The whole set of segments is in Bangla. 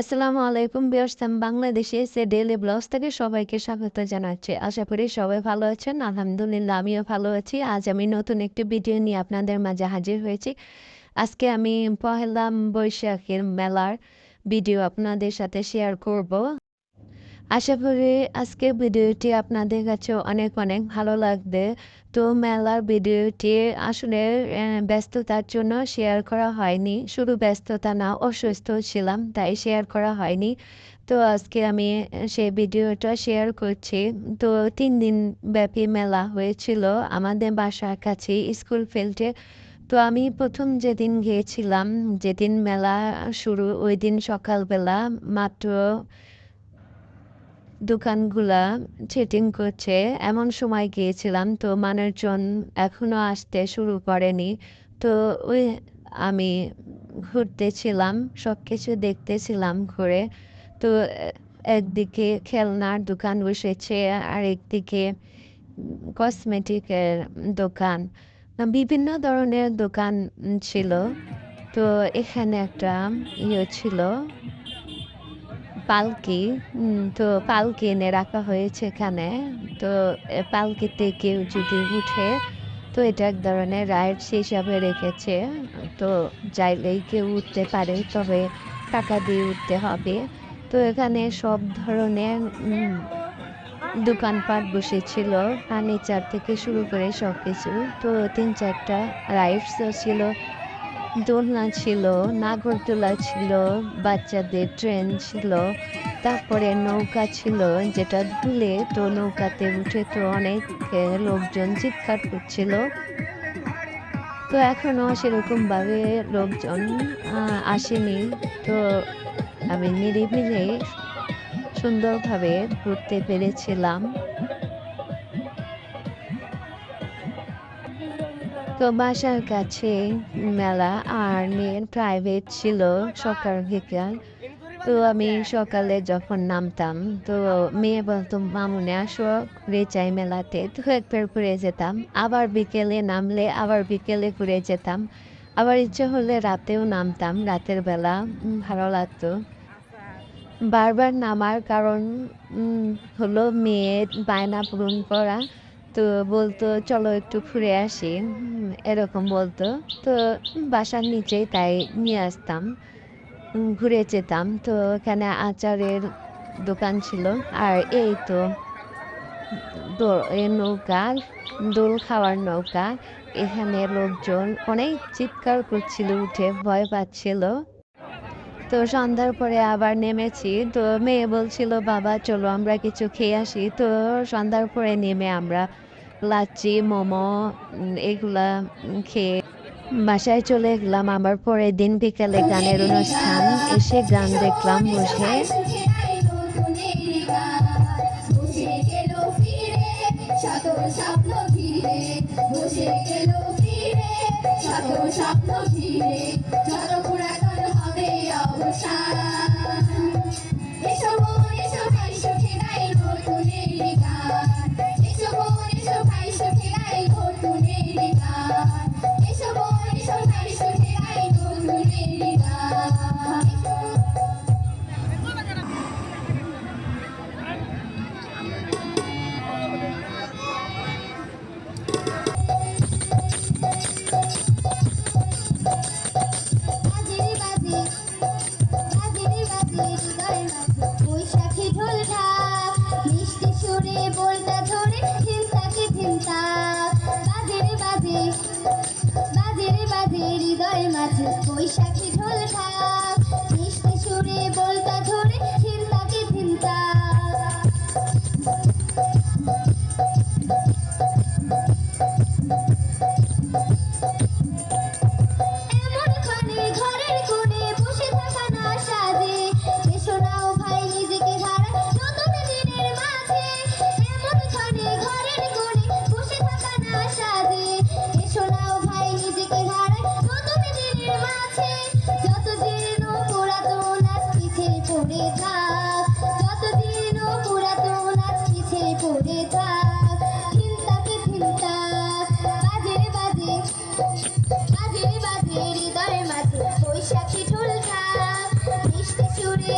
আসসালামু আলাইকুম ভিউয়ার্স, আমি বাংলাদেশে এসে ডেইলি ব্লগস থেকে সবাইকে স্বাগত জানাচ্ছি। আশা করি সবাই ভালো আছেন। আলহামদুলিল্লাহ আমিও ভালো আছি। আজ আমি নতুন একটি ভিডিও নিয়ে আপনাদের মাঝে হাজির হয়েছি। আজকে আমি পহেলা বৈশাখের মেলার ভিডিও আপনাদের সাথে শেয়ার করব। আশা করি আজকের ভিডিওটি আপনাদের কাছে অনেক অনেক ভালো লাগবে। তো মেলার ভিডিওটি আসলে ব্যস্ততার জন্য শেয়ার করা হয়নি। শুধু ব্যস্ততা না, অসুস্থ ছিলাম তাই শেয়ার করা হয়নি। তো আজকে আমি সেই ভিডিওটা শেয়ার করছি। তো 3 দিন ব্যাপী মেলা হয়েছিল আমাদের বাসার কাছে স্কুল ফিল্ডে। তো আমি প্রথম যেদিন গিয়েছিলাম, যেদিন মেলা শুরু ওই দিন সকালবেলা মাত্র দোকানগুলা সেটিং করছে এমন সময় গিয়েছিলাম। তো মানুষজন এখনো আসতে শুরু করেনি। তো ওই আমি ঘুরতেছিলাম, সব কিছু দেখতেছিলাম ঘুরে। তো একদিকে খেলনার দোকান বসেছে, আর একদিকে কসমেটিকের দোকান, বিভিন্ন ধরনের দোকান ছিল। তো এখানে একটা ছিল পালকি। তো পালকি এনে রাখা হয়েছে এখানে। তো পালকিতে কেউ যদি উঠে, তো এটা এক ধরনের রাইডস হিসাবে রেখেছে। তো চাইলেই কেউ উঠতে পারে, তবে টাকা দিয়ে উঠতে হবে। তো এখানে সব ধরনের দোকানপাট বসেছিল, ফার্নিচার থেকে শুরু করে সব কিছু। তো 3-4টা রাইডসও ছিল, দোলনা ছিল, নাগরদোলা ছিল, বাচ্চাদের ট্রেন ছিল, তারপরে নৌকা ছিল যেটা দুলে। তো নৌকাতে উঠে তো অনেক লোকজন চিৎকার করছিল। তো এখনো সেরকম ভাবে লোকজন আসেনি। তো আমি নিরিবিলি সুন্দরভাবে ঘুরতে পেরেছিলাম। তো বাসার কাছে মেলা, আর মেয়ের প্রাইভেট ছিল সকাল বিকাল। তো আমি সকালে যখন নামতাম, তো মেয়ে বলতো মামুনে আসো ঘুরে যাই মেলাতে। তো একবার ঘুরে যেতাম, আবার বিকেলে নামলে আবার বিকেলে ঘুরে যেতাম, আবার ইচ্ছে হলে রাতেও নামতাম, রাতের বেলা ভালো লাগতো। বারবার নামার কারণ হলো মেয়ের বায়না পূরণ করা। তো বলতো চলো একটু ঘুরে আসি, এরকম বলতো। তো বাসার নিচেই তাই নিয়ে আসতাম, ঘুরে যেতাম। তো এখানে আচারের দোকান ছিল, আর এই তো নৌকা, দোল খাওয়ার নৌকা। এখানে লোকজন অনেক চিৎকার করছিল, উঠে ভয় পাচ্ছিল। তো সন্ধ্যার পরে আবার নেমেছি। তো মেয়ে বলছিল বাবা চলো আমরা কিছু খেয়ে আসি। তো সন্ধ্যার পরে নেমে আমরা লাচ্ছি, মোমো এগুলা খেয়ে বাসায় চলে গেলাম। আবার পরের দিন বিকালে গানের অনুষ্ঠান, এসে গান দেখলাম বসে। বৈশাখী ঢোল ঢাক, মিষ্টি সুরে বলতা ধরে ধিনতাকে ধিনতা। এমন ক্ষণে ঘরের কোণে বসে থাকা না সাজে, এসো নাও ভাই নিজেকে হারাই নতুন দিনের মাঝে। এমন ক্ষণে ঘরের কোণে বসে থাকা না সাজে, এসো নাও ভাই নিজেকে হারাই নতুন দিনের মাঝে। যতদিন পুরাতন আজ পিছে পড়ে থাক, যতদিন পুরাতন আজ পিছে পড়ে থাক, ধিনতাকে ধিনতা বাজে বাজে বাজে বাজে হৃদয়ের মাঝে বৈশাখী ঢোল ঢাক, মিষ্টি সুরে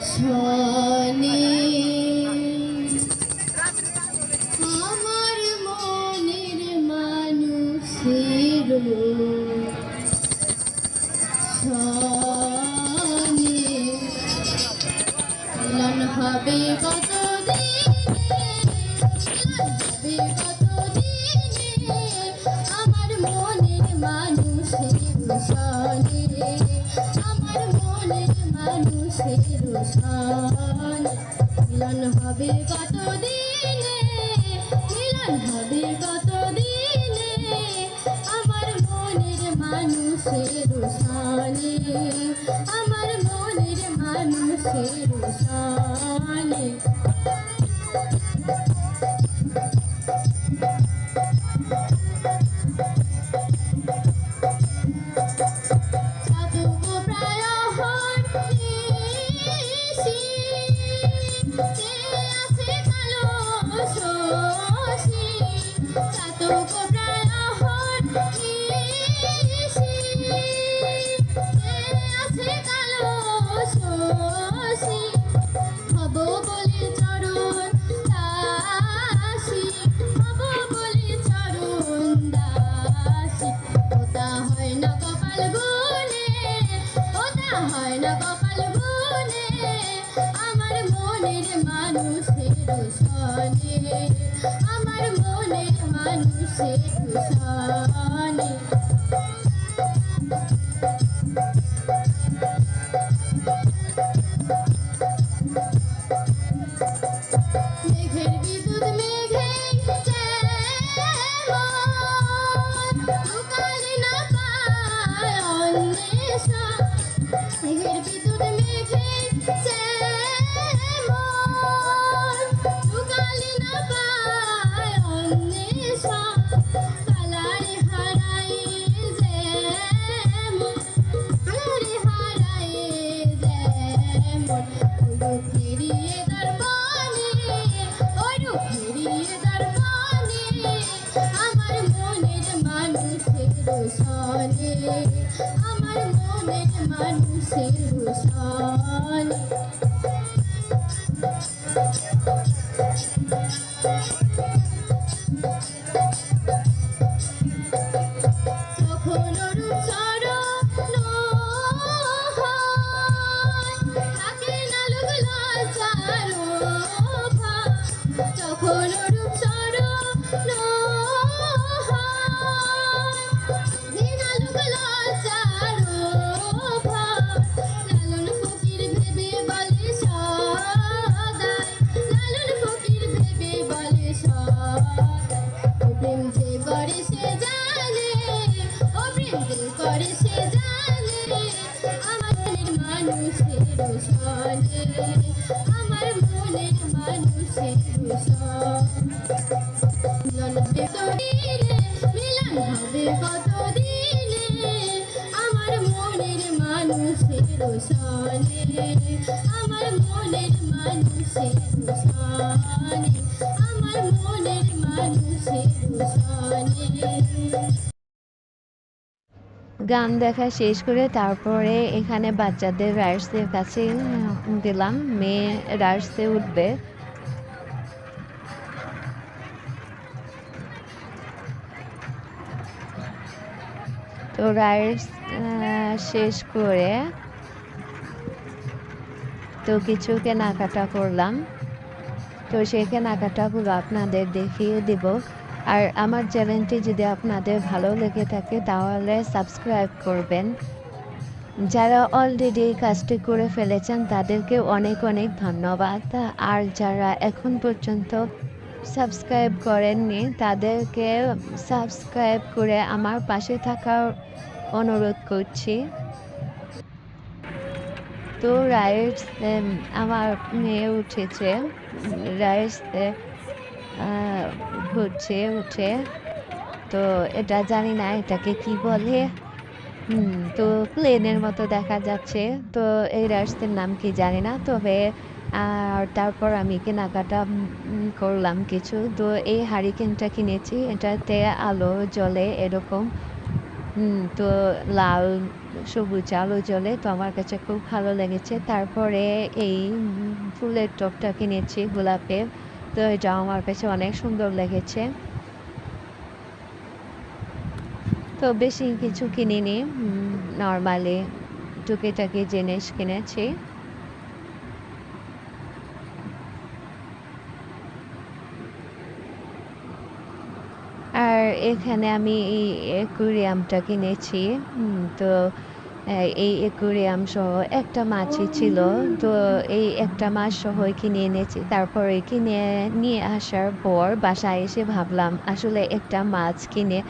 শোনে আমার মনের মানুষের শোনে মিলন হবে কতদিনে আমার মনের মানুষের শোনে আমার মনের মানুষের শোনে মিলন হবে কতদিনে মিলন হবে কতদিনে আমার মনের মানুষের শোনে আমার মনের মানুষের শোনে চাতক প্রায় হরিষি কে আছে কালো শশী চাতক প্রায় হরিষি কে আছে কালো শশী হব বলে চরণ দাসী হব বলে চরণ দাসী ওটা হয় না কপাল গুনে ওটা হয় না কপাল গুনে আমার মনের মানুষের শোনে আমার মনের মানুষের শোনে মেঘের বিদ্যুৎ মেঘে লুকালে না পায় অন্বেষণ মেঘের বিদ্যুৎ মেঘে লুকালে না পায় অন্বেষণ কালারে হারাই যেমন কালারে হারাই যেমন ওরু ফিরিয়ে দর্পণে ওরু ফিরিয়ে দর্পণে আমার মনের মানুষের শোনে আমার মনের মানুষের শোনে তখন রূপ চরণ থাকে না লোক লজ্জার ভার তখন রূপ চরণ দিনা লোক লজ্জার ভার লালন ফকির ভেবে বলে সদাই লালন ফকির ভেবে বলে সদাই ও প্রেম যে করে সে জানে ও প্রেম যে করে সে জানে আমার মনের মানুষের শোনে আমার মনের মানুষের শোনে মিলন হবে কতদিনে আমার মনের মানুষের শোনে আমার মনের মানুষের শোনে আমার মনের মানুষের শোনে গান দেখা শেষ করে তারপরে এখানে বাচ্চাদের রাইডসের কাছে দিলাম মেয়ে রাইডসে উঠবে তো রাইডস শেষ করে তো কিছু কেনাকাটা করলাম তো সেই কেনাকাটাগুলো আপনাদের দেখিয়ে দিব আর আমার চ্যানেলটি যদি আপনাদের ভালো লেগে থাকে তাহলে সাবস্ক্রাইব করবেন যারা অলরেডি এই কাজটি করে ফেলেছেন তাদেরকে অনেক অনেক ধন্যবাদ আর যারা এখন পর্যন্ত সাবস্ক্রাইব করেননি তাদেরকে সাবস্ক্রাইব করে আমার পাশে থাকার অনুরোধ করছি তো রাইডস আমার মেয়ে উঠেছে রাইডসে ঘুরছে উঠে তো এটা জানি না এটাকে কি বলে তো প্লেনের মতো দেখা যাচ্ছে তো এই রাইডসের নাম কি জানি না তবে আর তারপর আমি কেনাকাটা করলাম কিছু তো এই হারিকেনটা কিনেছি এটাতে আলো জ্বলে এরকম তো লাল সবুজ আলো জ্বলে, তো আমার কাছে খুব ভালো লেগেছে। তারপরে এই ফুলের টবটা কিনেছি গোলাপের, তো এটাও আমার কাছে অনেক সুন্দর লেগেছে। তো বেশি কিছু কিনিনি, নর্মালি টুকিটাকি জিনিস কিনেছি। আর এখানে আমি এই অ্যাকুরিয়ামটা কিনেছি। তো এই অ্যাকুরিয়াম সহ একটা মাছই ছিল। তো এই একটা মাছ সহই কিনে এনেছি। তারপরে কিনে নিয়ে আসার পর বাসায় এসে ভাবলাম আসলে একটা মাছ কিনে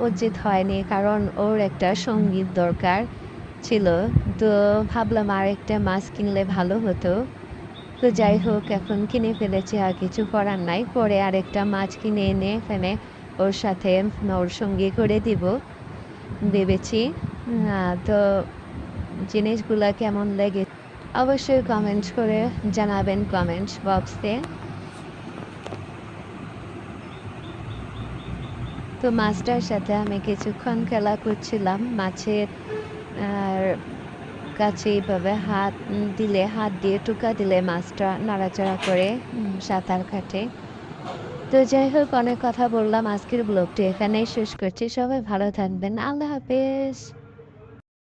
উচিত হয়নি, কারণ ওর একটা সঙ্গীর দরকার ছিল। তো ভাবলাম আর একটা মাছ কিনলে ভালো হতো। তো যাই হোক, এখন কিনে ফেলেছি, আর কিছু করার নাই। পরে আরেকটা মাছ কিনে এনে এখানে ওর সাথে ওর সঙ্গী করে দিব ভেবেছি। তো জিনিসগুলা কেমন লেগে অবশ্যই কমেন্ট করে জানাবেন কমেন্ট বক্সে। তো মাছটার সাথে আমি কিছুক্ষণ খেলা করছিলাম। মাছের আর কাছে এইভাবে হাত দিলে, হাত দিয়ে টোকা দিলে মাছটা নাড়াচাড়া করে সাঁতার কাটে। তো যাই হোক, অনেক কথা বললাম, আজকের ব্লগটি এখানেই শেষ করছি। সবাই ভালো থাকবেন, আল্লাহ হাফেজ।